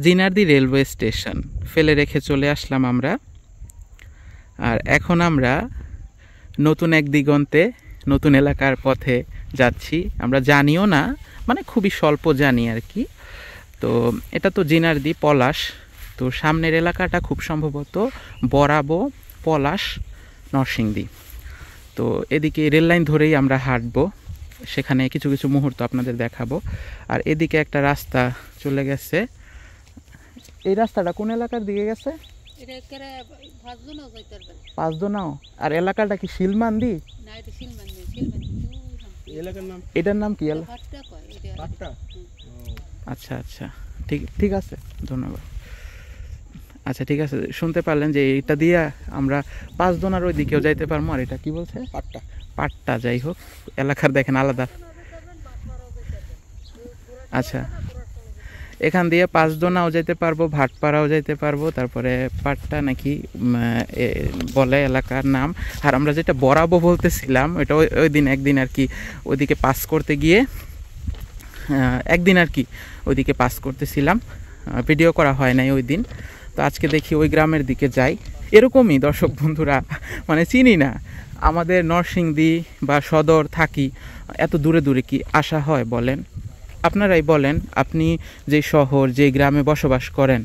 Jinardi railway station ফেলে রেখে চলে আসলাম আমরা। আর এখন আমরা নতুন এক দিগন্তে নতুন এলাকার পথে যাচ্ছি। আমরা জানিও না, মানে খুবই স্বল্প জানি আর কি। তো এটা তো জিনারদি পলাশ, তো সামনের এলাকাটা খুব সম্ভবত বরাবো, পলাশ, নরসিংদী। তো এদিকে রেল লাইন ধরেই আমরা হাঁটবো, সেখানে কিছু কিছু মুহূর্ত আপনাদের দেখাবো। আর এদিকে একটা রাস্তা চলে গেছে। এই রাস্তাটা কোন এলাকার দিকে গেছে? পাঁচদোনাও। আর এলাকাটা কি শিলমান্দি? এটার নাম কি? আচ্ছা আচ্ছা, ঠিক ঠিক আছে, ধন্যবাদ। আচ্ছা ঠিক আছে, শুনতে পারলেন যে এটা দিয়ে আমরা পাঁচদোনার ওই দিকেও যাইতে পারবো। আর এটা কি বলছে? পাট্টা। পাট্টা, যাই হোক, এলাকার দেখেন আলাদা। আচ্ছা, এখান দিয়ে পাঁচদোনাও যেতে পারবো, ভাটপাড়াও যেতে পারবো, তারপরে পাট্টা নাকি বলে এলাকার নাম। আর আমরা যেটা বরাবো বলতেছিলাম, এটা ওই দিন একদিন আর কি ওইদিকে পাস করতে গিয়ে একদিন আর কি ওইদিকে পাস করতেছিলাম, ভিডিও করা হয় নাই ওই দিন। তো আজকে দেখি ওই গ্রামের দিকে যাই। এরকমই দর্শক বন্ধুরা, মানে চিনি না, আমাদের নরসিংদী বা সদর থাকি, এত দূরে দূরে কি আসা হয় বলেন? আপনারাই বলেন, আপনি যে শহর, যে গ্রামে বসবাস করেন,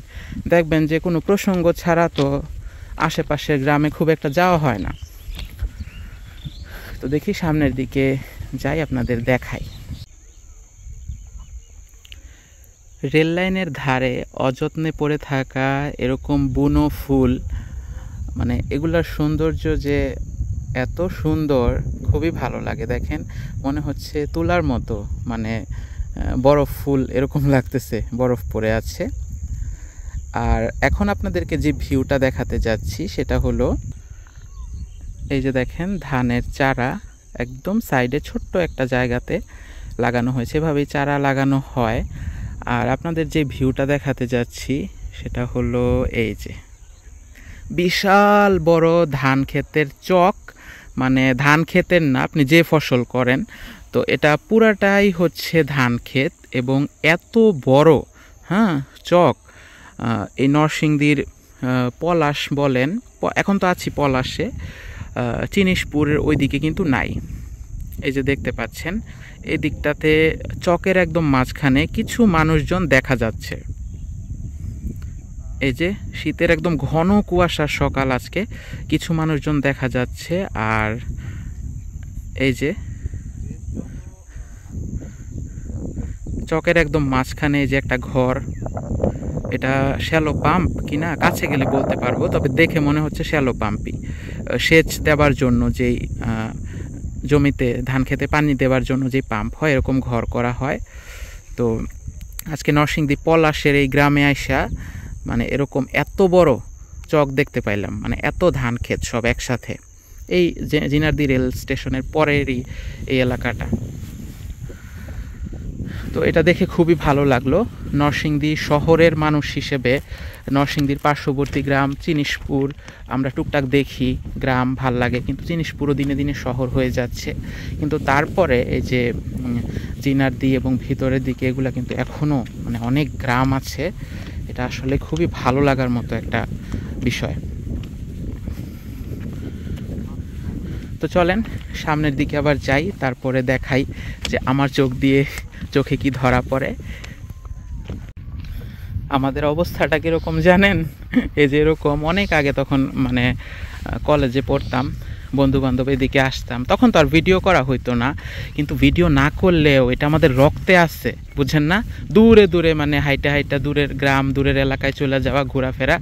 দেখবেন যে কোনো প্রসঙ্গ ছাড়া তো আশেপাশের গ্রামে খুব একটা যাওয়া হয় না। তো দেখি সামনের দিকে যাই, আপনাদের দেখাই। রেল লাইনের ধারে অযত্নে পড়ে থাকা এরকম বুনো ফুল, মানে এগুলার সৌন্দর্য যে এত সুন্দর, খুবই ভালো লাগে। দেখেন, মনে হচ্ছে তুলার মতো, মানে বরফ ফুল এরকম লাগতেছে, বরফ পড়ে আছে। আর এখন আপনাদেরকে যে ভিউটা দেখাতে যাচ্ছি সেটা হলো, এই যে দেখেন ধানের চারা একদম সাইডে ছোট্ট একটা জায়গাতে লাগানো হয়েছে, এভাবেই চারা লাগানো হয়। আর আপনাদের যে ভিউটা দেখাতে যাচ্ছি সেটা হলো এই যে বিশাল বড় ধান ক্ষেতের চক, মানে ধান ক্ষেতের না, আপনি যে ফসল করেন, তো এটা পুরাটাই হচ্ছে ধান ক্ষেত। এবং এত বড়, হ্যাঁ, চক। এই নরসিংদীর পলাশ বলেন, এখন তো আছি পলাশে, চিনিশপুরের ওই দিকে কিন্তু নাই। এই যে দেখতে পাচ্ছেন, এই দিকটাতে চকের একদম মাঝখানে কিছু মানুষজন দেখা যাচ্ছে। এই যে শীতের একদম ঘন কুয়াশার সকাল আজকে, কিছু মানুষজন দেখা যাচ্ছে। আর এই যে চকের একদম মাঝখানে যে একটা ঘর, এটা শ্যালো পাম্প কিনা কাছে গেলে বলতে পারবো, তবে দেখে মনে হচ্ছে শ্যালো পাম্পই। সেচ দেবার জন্য যেই জমিতে ধান খেতে পানি দেওয়ার জন্য যে পাম্প হয়, এরকম ঘর করা হয়। তো আজকে নরসিংদী পলাশের এই গ্রামে আইসা মানে এরকম এত বড় চক দেখতে পাইলাম, মানে এত ধান ক্ষেত সব একসাথে। এই জিনারদি রেল স্টেশনের পরেরই এই এলাকাটা। তো এটা দেখে খুবই ভালো লাগলো। নরসিংদী শহরের মানুষ হিসেবে নরসিংদীর পার্শ্ববর্তী গ্রাম চিনিশপুর আমরা টুকটাক দেখি, গ্রাম ভাল লাগে, কিন্তু চিনিশপুরও দিনে দিনে শহর হয়ে যাচ্ছে। কিন্তু তারপরে এই যে জিনারদি এবং ভিতরের দিকে এগুলা কিন্তু এখনও মানে অনেক গ্রাম আছে। এটা আসলে খুবই ভালো লাগার মতো একটা বিষয়। তো চলেন সামনের দিকে আবার যাই, তারপরে দেখাই যে আমার চোখে কি ধরা পড়ে। আমাদের অবস্থাটা কীরকম জানেন? এই যে এরকম অনেক আগে, তখন মানে কলেজে পড়তাম, বন্ধু বান্ধব এদিকে আসতাম, তখন তো আর ভিডিও করা হইতো না। কিন্তু ভিডিও না করলেও এটা আমাদের রক্তে আছে, বুঝছেন না? দূরে দূরে মানে হাইটা দূরের গ্রাম, দূরের এলাকায় চলে যাওয়া, ঘোরাফেরা।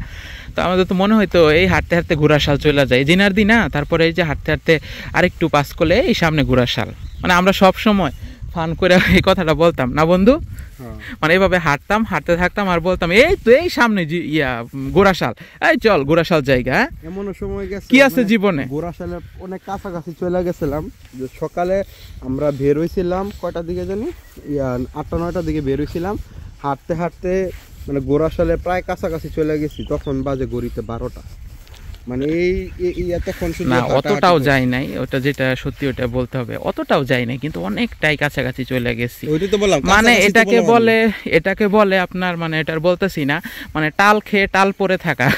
তো আমাদের তো মনে হইতো এই হাঁটতে হাঁটতে ঘোড়াশাল চলে যায়, জিনারদি না, তারপরে এই যে হাঁটতে হাঁটতে আরেকটু পাস করলে এই সামনে ঘোড়াশাল। মানে আমরা সব সময় ফান করে এই কথাটা বলতাম না বন্ধু? মানে এইভাবে হাঁটতে থাকতাম আর বলতাম এই তো এই সামনে গোড়াশাল, এই চল গোড়াশাল জায়গা। এমন সময় গেছে কি আছে জীবনে, গোড়াশালে অনেক কাছাকাছি চলে গেছিলাম। যে সকালে আমরা বের হইছিলাম কয়টার দিকে জানি, 8টা-9টার দিকে বের হইছিলাম, হাঁটতে হাঁটতে মানে গোড়াশালে প্রায় কাছাকাছি চলে গেছি, তখন বাজে গড়িতে 12টা। মানে এই এতক্ষণ শুধু না হাঁটাহাঁটি অতটাও করছি। যাই নাই, ওটা যেটা সত্যি ওটা বলতে হবে, অতটাও যাই নাই কিন্তু অনেকটাই কাছাকাছি চলে গেছি। ওইটাই তো বললাম, মানে কাছাকাছি তো এটাকে বললাম আমি। বলে, এটাকে বলে আপনার, মানে এটার বলতেছি না, মানে টাল খেয়ে টাল পরে থাকা।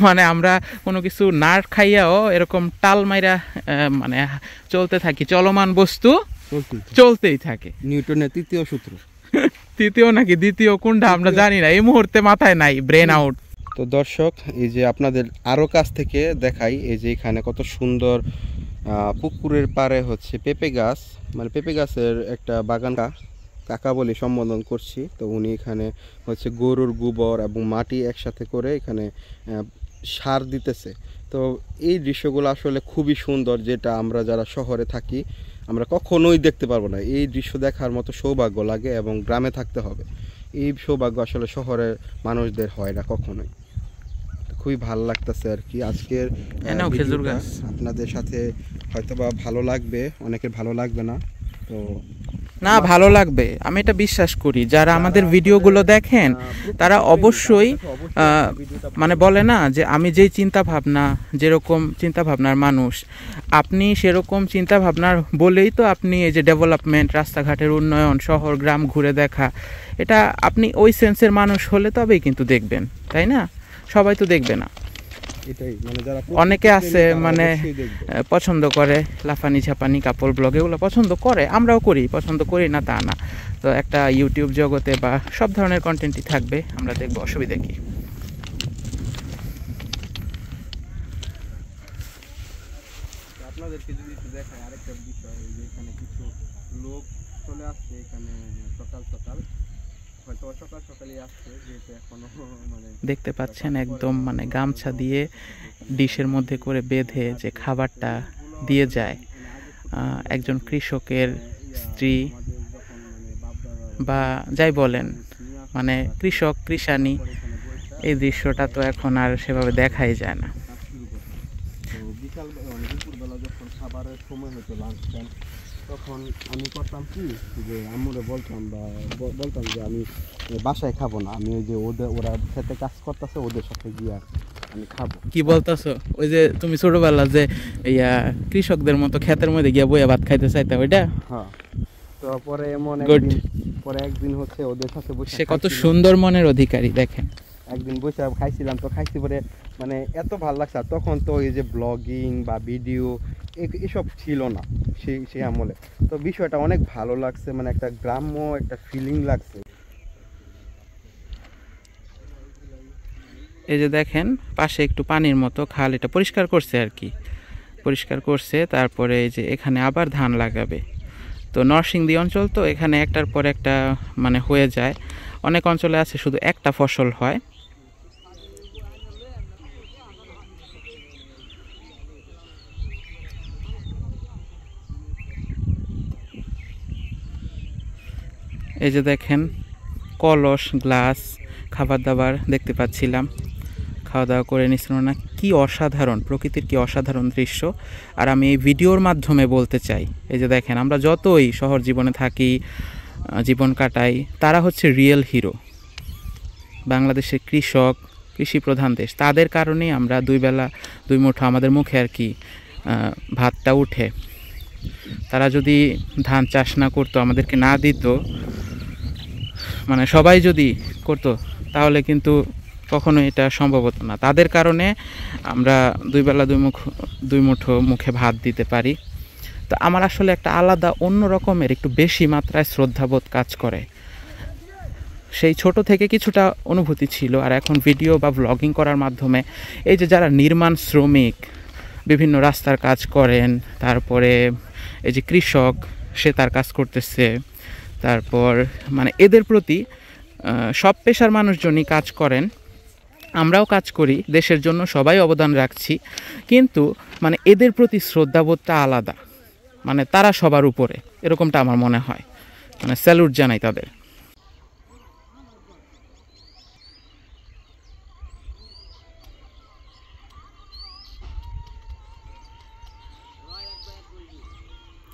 মানে আমরা কোনো কিছু না খাইয়াও এরকম টাল মাইরা মানে চলতে থাকি, চলমান বস্তু চলতেই থাকে। চলতেই থাকে। নিউটনের তৃতীয় সূত্র। তৃতীয় নাকি দ্বিতীয় কোনটা আমরা জানি না, এই মুহূর্তে মাথায় নাই, ব্রেন আউট। তো দর্শক, এই যে আপনাদের আরো কাছ থেকে দেখাই, এই যে এখানে কত সুন্দর পুকুরের পাড়ে হচ্ছে পেঁপে গাছ, মানে পেঁপে গাছের একটা বাগান। কাকা বলে সম্বোধন করছি। তো উনি এখানে হচ্ছে গরুর গোবর এবং মাটি একসাথে করে এখানে সার দিতেছে। তো এই দৃশ্যগুলো আসলে খুবই সুন্দর, যেটা আমরা যারা শহরে থাকি আমরা কখনোই দেখতে পারবো না। এই দৃশ্য দেখার মতো সৌভাগ্য লাগে এবং গ্রামে থাকতে হবে। এই সৌভাগ্য আসলে শহরের মানুষদের হয় না কখনোই। খুবই ভালো লাগতেছে আর কি আজকের এনাও খেজুর ভিডিওটা। গাছ। আপনাদের সাথে হয়তোবা ভালো লাগবে, অনেকের ভালো লাগবে না। তো না ভালো লাগবে, আমি এটা বিশ্বাস করি। যারা আমাদের ভিডিওগুলো দেখেন তারা অবশ্যই মানে বলে না যে আমি যেই চিন্তা ভাবনা, যেরকম চিন্তা ভাবনার মানুষ আপনি, সেরকম চিন্তা ভাবনার বলেই তো আপনি এই যে ডেভেলপমেন্ট, রাস্তাঘাটের উন্নয়ন, শহর গ্রাম ঘুরে দেখা, এটা আপনি ওই সেন্সের মানুষ হলে তবেই কিন্তু দেখবেন, তাই না? সবাই তো দেখবে না। এটাই মানে যারা অনেকে আছে তারা মানে অবশ্যই দেখবে। পছন্দ করে লাফানি ঝাপানি কাপড় ব্লগ, এগুলো পছন্দ করে, আমরাও করি, পছন্দ করি না তা না। তো একটা ইউটিউব জগতে বা সব ধরনের কন্টেন্টই থাকবে, আমরা দেখবো, অসুবিধা কি? আপনাদেরকে যদি একটু দেখায় আরেকটা বিষয়, এই যে এখানে কিছু লোক চলে আসছে এখানে সকাল সকাল, হয়তো সকাল সকালই আসছে, যেহেতু এখনো মানে দেখতে পাচ্ছেন একদম মানে গামছা দিয়ে ডিশের মধ্যে করে বেঁধে যে খাবারটা দিয়ে যায় একজন কৃষকের স্ত্রী বা যাই বলেন, মানে কৃষক কৃষানি, এই দৃশ্যটা তো এখন আর সেভাবে দেখাই যায় না। তো বিকাল মানে দুপুরবেলা যখন খাবারের সময় হতো, লাঞ্চ টাইম, তখন আমি করতাম কি, যে আম্মুরে বলতাম বা বলতাম যে আমি বাসায় খাবো না, আমি ওই যে ওরা খেতে কাজ করতেছে ওদের সাথে গিয়ে আমি খাবো। কি বলতাছো? ওই যে তুমি ছোটবেলা যে ইয়া কৃষকদের মতো ক্ষেতের মধ্যে গিয়া বইয়া ভাত খাইতে চাইতা, ওইটা? হ্যাঁ। তো পরে এমন Good. একদিন হচ্ছে ওদের সাথে বসে সে কত খাইছিলাম। সুন্দর মনের অধিকারী দেখেন। একদিন বসে খাইছিলাম, তো খাইছি পরে মানে এত ভালো লাগছে। আর তখন তো এই যে ব্লগিং বা ভিডিও এসব ছিল না সেই আমলে। তো বিষয়টা অনেক ভালো লাগছে, মানে একটা গ্রাম্য একটা ফিলিং লাগছে। এই যে দেখেন পাশে একটু পানির মতো খাল, এটা পরিষ্কার করছে আর কি, পরিষ্কার করছে। তারপরে এই যে এখানে আবার ধান লাগাবে। তো নরসিংদী অঞ্চল তো, এখানে একটার পর একটা মানে হয়ে যায়। অনেক অঞ্চলে আছে শুধু একটা ফসল হয়। এই যে দেখেন কলস, গ্লাস, খাবার দাবার দেখতে পাচ্ছিলাম, খাওয়া দাওয়া করে নিছিল না। কি অসাধারণ প্রকৃতির, কি অসাধারণ দৃশ্য। আর আমি এই ভিডিওর মাধ্যমে বলতে চাই, এই যে দেখেন আমরা যতই শহর জীবনে থাকি, জীবন কাটাই, তারা হচ্ছে রিয়েল হিরো। বাংলাদেশের কৃষক, কৃষি প্রধান দেশ, তাদের কারণেই আমরা দুই বেলা দুই মুঠো আমাদের মুখে আর কি ভাতটা উঠে। তারা যদি ধান চাষ না করতো, আমাদেরকে না দিত, মানে সবাই যদি করতো, তাহলে কিন্তু কখনো এটা সম্ভব হতো না। তাদের কারণে আমরা দুই বেলা দুই মুঠো মুখে ভাত দিতে পারি। তো আমার আসলে একটা আলাদা অন্য রকমের একটু বেশি মাত্রায় শ্রদ্ধাবোধ কাজ করে। সেই ছোট থেকে কিছুটা অনুভূতি ছিল, আর এখন ভিডিও বা ব্লগিং করার মাধ্যমে এই যে যারা নির্মাণ শ্রমিক, বিভিন্ন রাস্তার কাজ করেন, তারপরে এই যে কৃষক, সে তার কাজ করতেছে, তারপর মানে এদের প্রতি সব পেশার মানুষজনই কাজ করেন, আমরাও কাজ করি দেশের জন্য, সবাই অবদান রাখছি, কিন্তু মানে এদের প্রতি শ্রদ্ধাবোধটা আলাদা, মানে তারা সবার উপরে, এরকমটা আমার মনে হয়। মানে স্যালুট জানাই তাদের।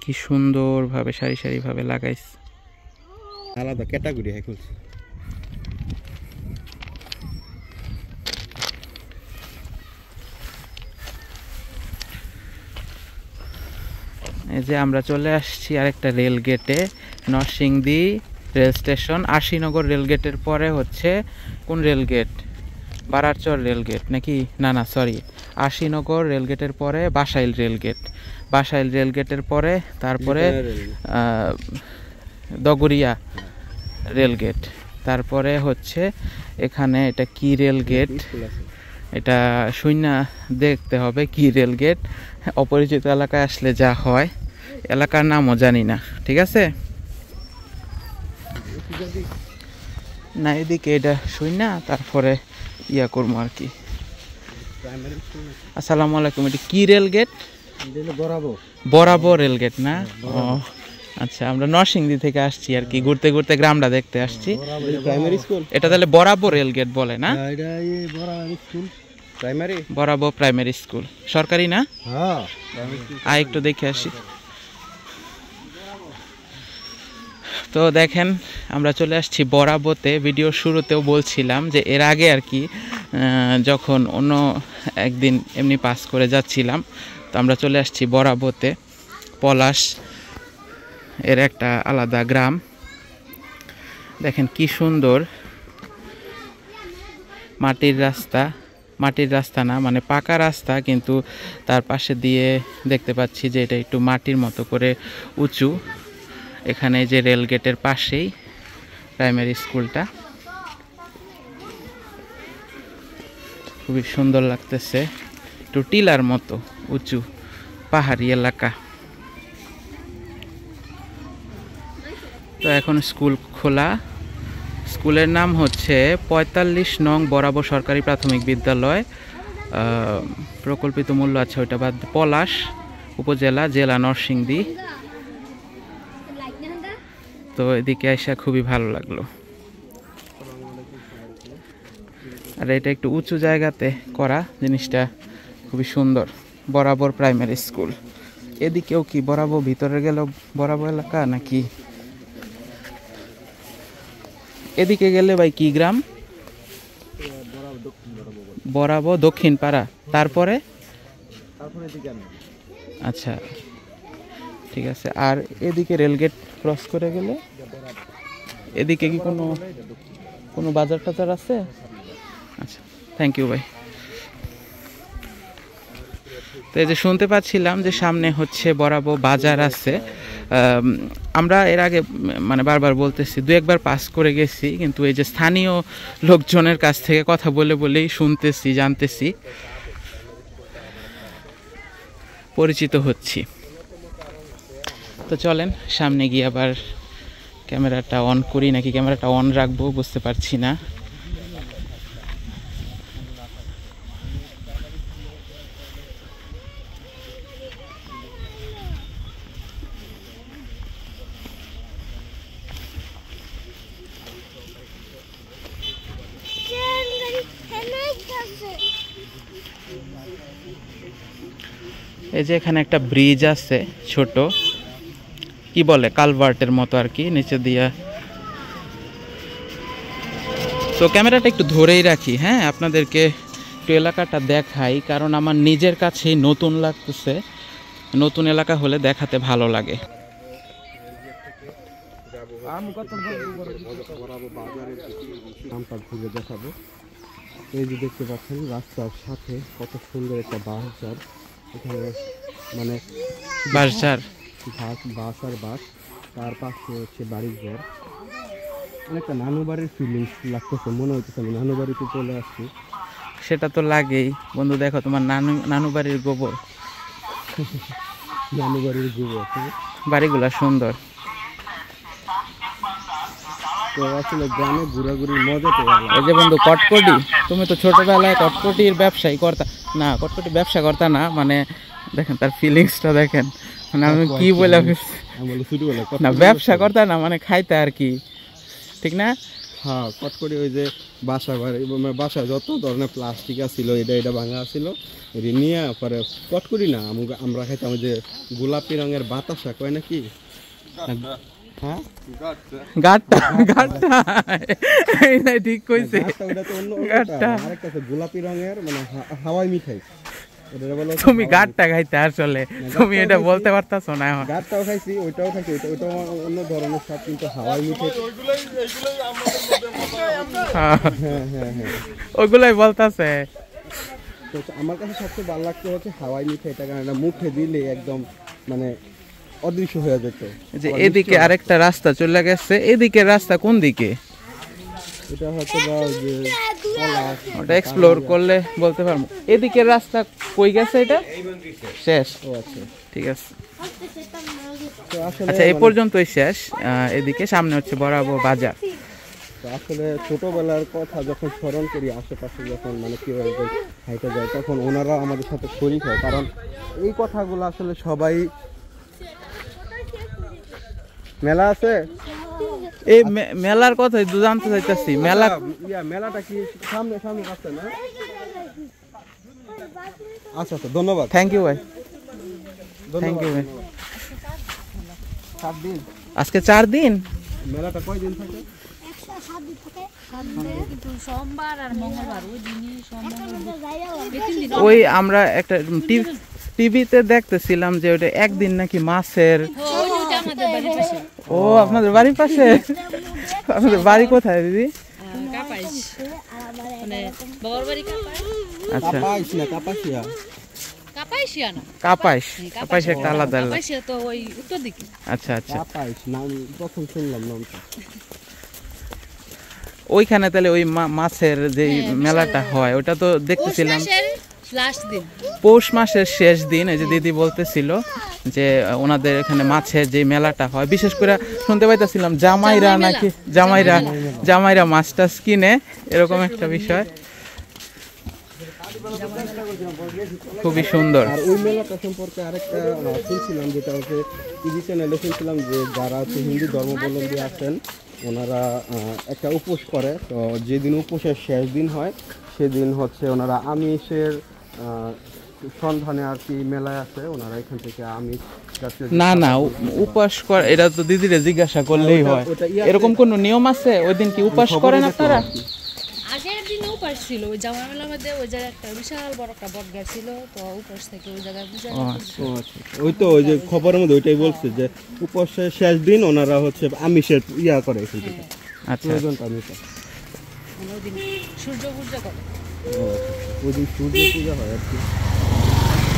কি সুন্দরভাবে সারি সারিভাবে লাগাইছে। আলাদা ক্যাটাগরি হয়ে খুলছে। এই যে আমরা চলে আসছি আরেকটা রেল গেটে, Narsingdi rail station. Ashinagar rail গেটের পরে হচ্ছে কোন rail gate? Bararchar rail gate নাকি? না না সরি, আশিনগর রেল গেটের পরে Basail rail gate, Basail rail গেটের পরে তারপরে দগরিয়া রেল গেট, তারপরে হচ্ছে এখানে এটা কি রেল গেট, এটা শূন্য দেখতে হবে কি রেল গেট। অপরিচিত এলাকায় আসলে যা হয়, এলাকার নামও জানি না, ঠিক আছে না। এদিকে এটা শূন্য, তারপরে ইয়া করবো আর কি। আসসালামু আলাইকুম, এটা কি রেল গেট? বরাবর রেল গেট না? ও আচ্ছা, আমরা নরসিংদী থেকে আসছি আর কি, ঘুরতে ঘুরতে গ্রামটা দেখতে আসছি। এটা তাহলে বরাবর রেল গেট বলে না? বরাবর প্রাইমারি স্কুল, সরকারি না? আয় একটু দেখে আসি। তো দেখেন আমরা চলে আসছি বরাবতে। ভিডিও শুরুতেও বলছিলাম যে এর আগে আর কি যখন অন্য একদিন এমনি পাস করে যাচ্ছিলাম, তো আমরা চলে আসছি বরাবতে। পলাশ এর একটা আলাদা গ্রাম, দেখেন কি সুন্দর মাটির রাস্তা, মাটির রাস্তা না মানে পাকা রাস্তা, কিন্তু তার পাশে দিয়ে দেখতে পাচ্ছি যে এটা একটু মাটির মতো করে উঁচু। এখানে যে রেল গেটের পাশেই প্রাইমারি স্কুলটা, খুবই সুন্দর লাগতেছে, একটু টিলার মতো উঁচু পাহাড়ি এলাকা। তো এখন স্কুল খোলা, স্কুলের নাম হচ্ছে 45 নং বরাবর সরকারি প্রাথমিক বিদ্যালয়। প্রকল্পিত মূল্য আছে ওইটা বাদ। পলাশ উপজেলা, জেলা নরসিংদী। তো এদিকে আসা খুবই ভালো লাগলো। আর এটা একটু উঁচু জায়গাতে করা, জিনিসটা খুবই সুন্দর। বরাবর প্রাইমারি স্কুল। এদিকেও কি বরাবর ভিতরে গেল বরাবর এলাকা নাকি? এদিকে গেলে ভাই কি গ্রাম? বরাবর দক্ষিণ পাড়া, তারপরে আচ্ছা ঠিক আছে। আর এদিকে রেলগেট ক্রস করে গেলে এদিকে কি কোনো বাজার টাজার আছে? আচ্ছা, থ্যাংক ইউ ভাই। তো এই যে শুনতে পাচ্ছিলাম যে সামনে হচ্ছে বরাবর বাজার আছে। আমরা এর আগে মানে বারবার বলতেছি, দু একবার পাস করে গেছি, কিন্তু এই যে স্থানীয় লোকজনের কাছ থেকে কথা বলেই শুনতেছি, জানতেছি, পরিচিত হচ্ছি। তো চলেন সামনে গিয়ে আবার ক্যামেরাটা অন করি, নাকি ক্যামেরাটা অন রাখবো বুঝতে পারছি না। এই যে এখানে একটা ব্রিজ আছে ছোট, কি বলে কালভার্টের মতো আর কি, নিচে দিয়া। তো ক্যামেরাটা একটু ধরেই রাখি, হ্যাঁ, আপনাদেরকে একটু এলাকাটা দেখাই, কারণ আমার নিজের কাছেই নতুন লাগতেছে। নতুন এলাকা হলে দেখাতে ভালো লাগে। দেখাবো। এই যে দেখতে পাচ্ছেন রাস্তার সাথে কত সুন্দর একটা বাঁশঝাড়, এখানে মানে বাঁশঝাড়, বাস আর বাস, তার পাশে হচ্ছে বাড়ির ঘর। অনেকটা নানু বাড়ির ফিলিংস লাগতেছে, মনে হইতেছে আমি নানু বাড়িতে চলে আসছি। সেটা তো লাগেই বন্ধু, দেখো তোমার নানু বাড়ির গোবর, নানু বাড়ির গোবর, বাড়িগুলা সুন্দর। তো আসলে গ্রামে ঘোরাঘুরির মজা তো। এই যে বন্ধু কটকটি, তুমি তো ছোটবেলায় কটকটির ব্যবসায়ী করতা না? কটকটি ব্যবসা করতা না মানে, দেখেন তার ফিলিংসটা দেখেন, মানে আমি কি বলে না, ব্যবসা করতা না মানে খাইতে আর কি, ঠিক না? হ্যাঁ, কটকটি ওই যে বাসায় যত ধরনের প্লাস্টিক আছিল, এটা ভাঙা ছিল, নিয়ে পরে কটকটি না আমরা খাইতাম যে গোলাপি রঙের বাতাসা কয় নাকি, হ্যাঁ ঠিক কইছে, গোলাপি রঙের মানে হাওয়াই মিঠাই, এটা বলে তুমি গাঁটটা খাইতে আসলে তুমি এটা বলতে পারতাছো না এখন। গাঁটটাও খাইছি, ওইটাও খাইছি, ওইটাও অন্য ধরনের স্বাদ, কিন্তু হাওয়াই মিঠাই। হ্যাঁ হ্যাঁ হ্যাঁ হ্যাঁ, ওগুলাই বলতাছে। তো আমার কাছে সবচেয়ে ভালো লাগছে হচ্ছে হাওয়াই মিঠাইটা, কারণ এটা মুখে দিলে একদম মানে অদৃশ্য হয়ে যেত। যে এদিকে আরেকটা রাস্তা চলে গেছে, এদিকে রাস্তা কোন দিকে এটা হয়তো বা ওই যে পলাশ, ওটা এক্সপ্লোর করলে বলতে পারবো। এদিকে রাস্তা কই গেছে, এটা শেষ। ও আচ্ছা, ঠিক আছে, তো আসলে আচ্ছা এই পর্যন্তই শেষ। এদিকে সামনে হচ্ছে বরাবর বাজার। তো আসলে ছোটবেলার কথা যখন স্মরণ করি, আশেপাশে যখন মানে কেউ একজন হাইটে যায়, তখন ওনারা আমাদের সাথে শরীক হয়, কারণ এই কথাগুলো আসলে সবাই। মেলা আছে, এই মেলার কথা জানতে চাইতেছি। মেলা মেলাটা কি সামনে সামনে আছে না? আচ্ছা আচ্ছা, ধন্যবাদ, থ্যাংক ইউ ভাই, থ্যাংক ইউ ভাই। 7 দিন আজকে 4 দিন। মেলাটা কয় দিন থাকে? সোমবার আর মঙ্গলবার, ওই দিনই ওই আমরা একটা টিভিতে দেখতেছিলাম যে ওটা একদিন নাকি মাছের। আমাদের বাড়ির পাশে। ও আপনাদের বাড়ির পাশে? আপনাদের বাড়ি কোথায় দিদি? কাপাইশ, মানে বাবার বাড়ি কাপাইশ। আচ্ছা, কাপাইশ না কাপাসিয়া? কাপাইশিয়া না, কাপাইশ। কাপাইশ একটা আলাদা আলাদা। কাপাইশিয়া তো ওই উত্তর দিকে। আচ্ছা আচ্ছা, কাপাইশ নাম প্রথম শুনলাম নামটা। ওইখানে তাহলে ওই মাছের যে মেলাটা হয় ওটা তো দেখতেছিলাম লাস্ট দিন, পৌষ মাসের শেষ দিন। এই যে দিদি বলতেছিল যে ওনাদের এখানে মাছের যে মেলাটা হয়, বিশেষ করে শুনতে পাইতেছিলাম জামাইরা নাকি জামাইরা মাছ টাছ কিনে, এরকম একটা বিষয়। খুবই সুন্দর। আর ওই মেলাটা সম্পর্কে আরেকটা শুনছিলাম, যেটা হচ্ছে টিভি চ্যানেলে শুনছিলাম, যে যারা হচ্ছে হিন্দু ধর্মাবলম্বী আছেন ওনারা একটা উপোস করে। তো যেদিন উপোসের শেষ দিন হয় সেদিন হচ্ছে ওনারা আমিষের সন্ধানে আর কি মেলায় আসে, ওনারা এখান থেকে আমিষ জাতীয়। না না, উপবাস করে এটা তো দিদিরে জিজ্ঞাসা করলেই হয়। এরকম কোন নিয়ম আছে? ওই দিন কি উপবাস করেন আপনারা? আগের দিন উপাস ছিল ওই জামা মেলার মধ্যে, ওই জায়গায় একটা বিশাল বড় একটা বট গাছ ছিল, তো উপাস থেকে ওই জায়গায় পূজা করছে। ওই তো ওই যে খবরের মধ্যে ওইটাই বলছে যে উপবাসের শেষ দিন ওনারা হচ্ছে আমিষের ইয়া করে এখান থেকে। আচ্ছা, মানে ওই দিন সূর্য পূজা করে। ওই দিন সূর্য পূজা হয় আর কি।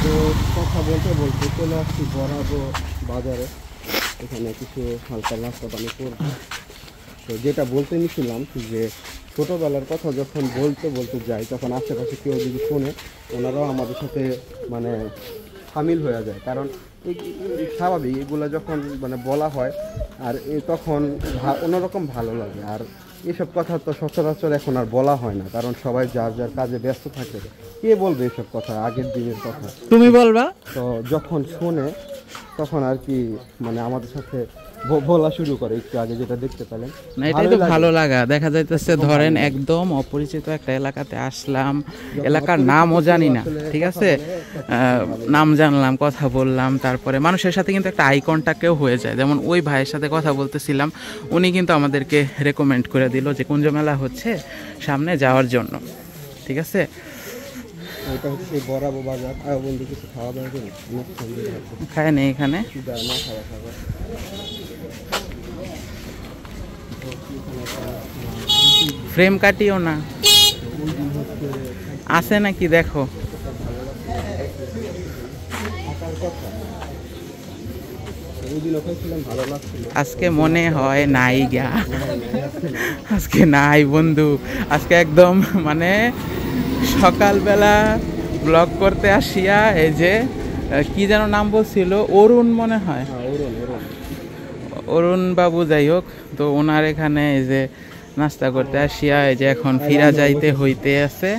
তো কথা বলতে বলতে চলে আসছি বরাবর বাজারে, এখানে কিছু হালকা নাস্তা পানি করবো। তো যেটা বলতে নিছিলাম যে ছোটোবেলার কথা যখন বলতে যাই, তখন আশেপাশে কেউ যদি শোনে ওনারাও আমাদের সাথে মানে সামিল হয়ে যায়, কারণ স্বাভাবিক এগুলো যখন মানে বলা হয় আর তখন অন্যরকম ভালো লাগে। আর এসব কথা তো সচরাচর এখন আর বলা হয় না, কারণ সবাই যার যার কাজে ব্যস্ত থাকে। কে বলবে এসব কথা, আগের দিনের কথা? তুমি বলবা। তো যখন শোনে তখন আর কি মানে আমাদের সাথে বলা শুরু করে, একটু আগে যেটা দেখতে পেলেন। না, এটাই তো ভালো লাগা। দেখা যাইতেছে ধরেন একদম অপরিচিত একটা এলাকাতে আসলাম, এলাকার নামও জানি না, ঠিক আছে, নাম জানলাম, কথা বললাম, তারপরে মানুষের সাথে কিন্তু একটা আই কন্ট্যাক্টও হয়ে যায়। যেমন ওই ভাইয়ের সাথে কথা বলতেছিলাম, উনি কিন্তু আমাদেরকে রেকমেন্ড করে দিল যে কুঞ্জ মেলা হচ্ছে সামনে যাওয়ার জন্য, ঠিক আছে। এটা হচ্ছে বরাবর বাজার। আর বন্ধু কিছু খাওয়া দাওয়া করি খায় নেই এখানে, না খাওয়া খাবার ফ্রেম কাটিও না, আছে নাকি দেখো। আজকে মনে হয় নাই গা, আজকে নাই বন্ধু। আজকে একদম মানে সকালবেলা ব্লগ করতে আসিয়া এই যে কি যেন নাম বলছিল, অরুণ মনে হয়, অরুণ বাবু, যাই হোক, তো ওনার এখানে এই যে নাস্তা করতে আসিয়া এই যে এখন ফিরা যাইতে হইতে আছে।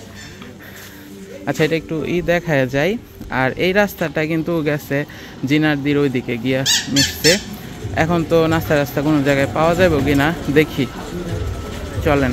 আচ্ছা, এটা একটু দেখায় যায়। আর এই রাস্তাটা কিন্তু গেছে জিনারদির ওইদিকে গিয়া মিশছে। এখন তো নাস্তা রাস্তা কোনো জায়গায় পাওয়া যাবে কিনা দেখি, চলেন।